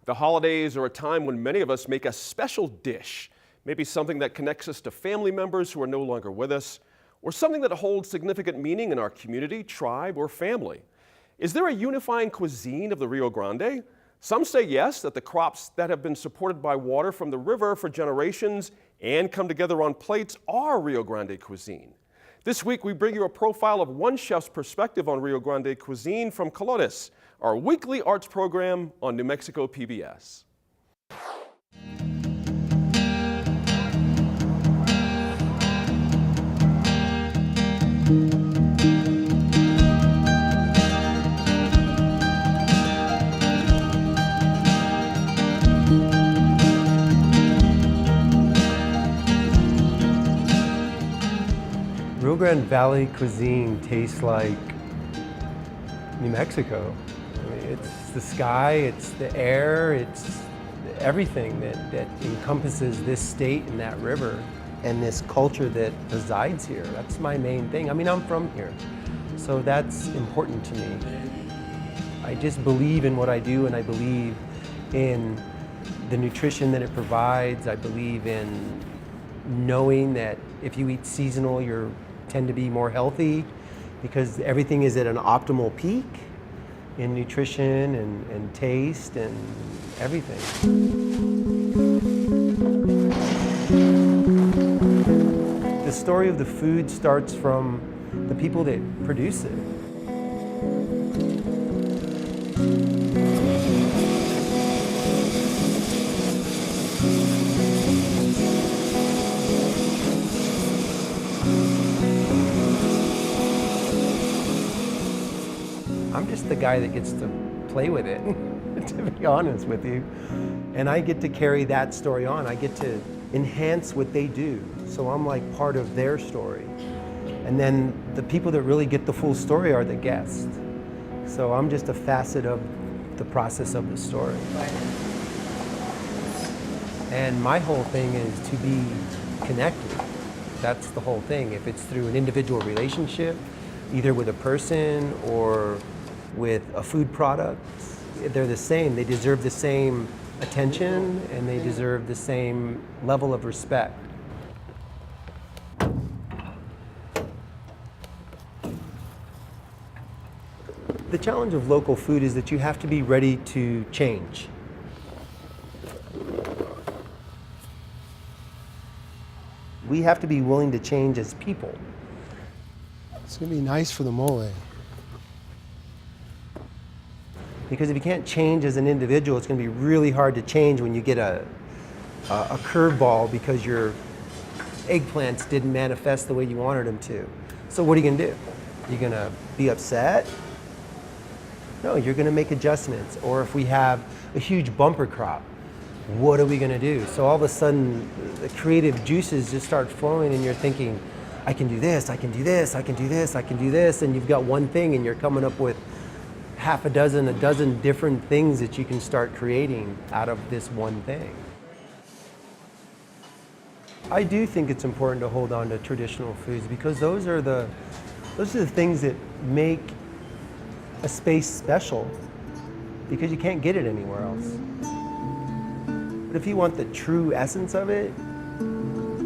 The holidays are a time when many of us make a special dish, maybe something that connects us to family members who are no longer with us, or something that holds significant meaning in our community, tribe, or family. Is there a unifying cuisine of the Rio Grande? Some say yes, that the crops that have been supported by water from the river for generations and come together on plates are Rio Grande cuisine. This week, we bring you a profile of one chef's perspective on Rio Grande cuisine from Colores, our weekly arts program on New Mexico PBS. Rio Grande Valley cuisine tastes like New Mexico. I mean, it's the sky, it's the air, it's everything that encompasses this state and that river and this culture that resides here. That's my main thing. I mean, I'm from here, so that's important to me. I just believe in what I do, and I believe in the nutrition that it provides. I believe in knowing that if you eat seasonal, you tend to be more healthy because everything is at an optimal peak in nutrition and taste and everything. The story of the food starts from the people that produce it. I'm just the guy that gets to play with it, to be honest with you. And I get to carry that story on. I get to enhance what they do. So I'm like part of their story. And then the people that really get the full story are the guests. So I'm just a facet of the process of the story. And my whole thing is to be connected. That's the whole thing. If it's through an individual relationship, either with a person or with a food product, they're the same. They deserve the same attention and they deserve the same level of respect. The challenge of local food is that you have to be ready to change. We have to be willing to change as people. It's gonna be nice for the mole. Because if you can't change as an individual, it's going to be really hard to change when you get a curveball because your eggplants didn't manifest the way you wanted them to. So what are you going to do? You're going to be upset? No, you're going to make adjustments. Or if we have a huge bumper crop, what are we going to do? So all of a sudden, the creative juices just start flowing and you're thinking, I can do this, I can do this, I can do this, I can do this, and you've got one thing and you're coming up with half a dozen different things that you can start creating out of this one thing. I do think it's important to hold on to traditional foods because those are the things that make a space special because you can't get it anywhere else. But if you want the true essence of it,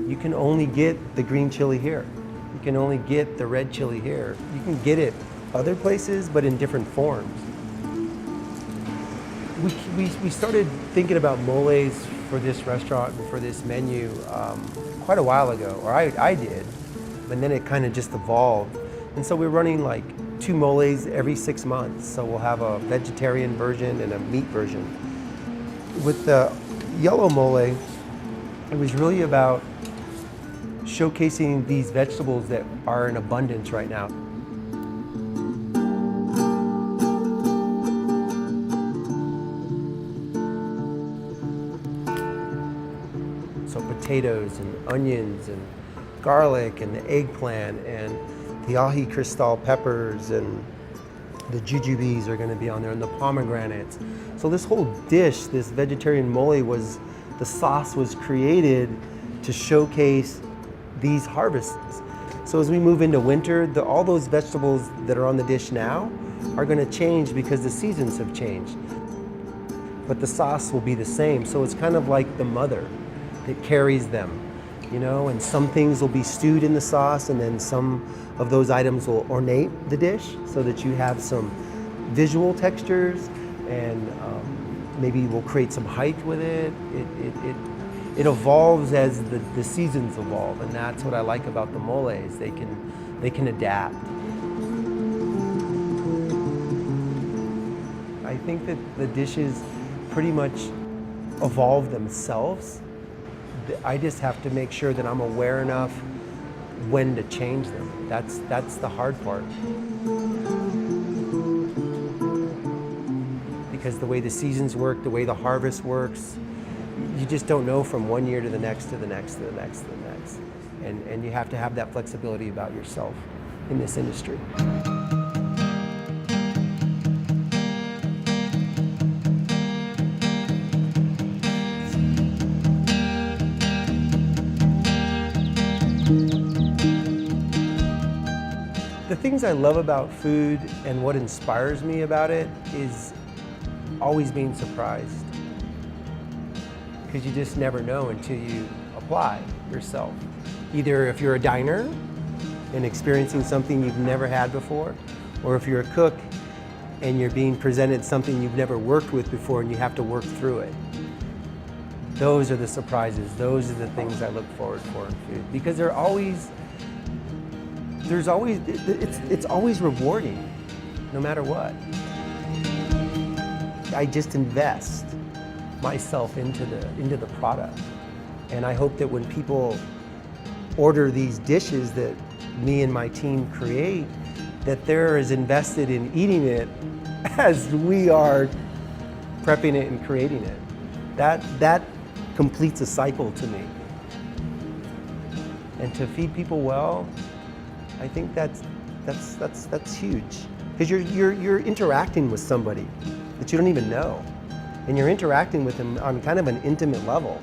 you can only get the green chili here. You can only get the red chili here. You can get it other places, but in different forms. We started thinking about moles for this restaurant and for this menu quite a while ago, or I did, and then it kind of just evolved. And so we're running like 2 moles every 6 months. So we'll have a vegetarian version and a meat version. With the yellow mole, it was really about showcasing these vegetables that are in abundance right now. So potatoes and onions and garlic and the eggplant and the ají cristal peppers and the jujubes are going to be on there and the pomegranates. So this whole dish, this vegetarian mole, the sauce was created to showcase these harvests. So as we move into winter, all those vegetables that are on the dish now are going to change because the seasons have changed. but the sauce will be the same. So it's kind of like the mother that carries them, you know, and some things will be stewed in the sauce, and then some of those items will ornate the dish so that you have some visual textures, and maybe we'll create some height with it. It evolves as the seasons evolve, and that's what I like about the moles. They can adapt. I think that the dishes pretty much evolve themselves. I just have to make sure that I'm aware enough when to change them. That's the hard part. Because the way the seasons work, the way the harvest works, you just don't know from one year to the next, to the next, to the next, to the next. And you have to have that flexibility about yourself in this industry. The things I love about food and what inspires me about it is always being surprised. Because you just never know until you apply yourself. Either if you're a diner and experiencing something you've never had before, or if you're a cook and you're being presented something you've never worked with before and you have to work through it. Those are the surprises. Those are the things I look forward for in food. Because it's always rewarding, no matter what. I just invest myself into the product. And I hope that when people order these dishes that me and my team create, that they're as invested in eating it as we are prepping it and creating it. That completes a cycle to me. And to feed people well, I think that's huge. Because you're interacting with somebody that you don't even know. And you're interacting with them on kind of an intimate level.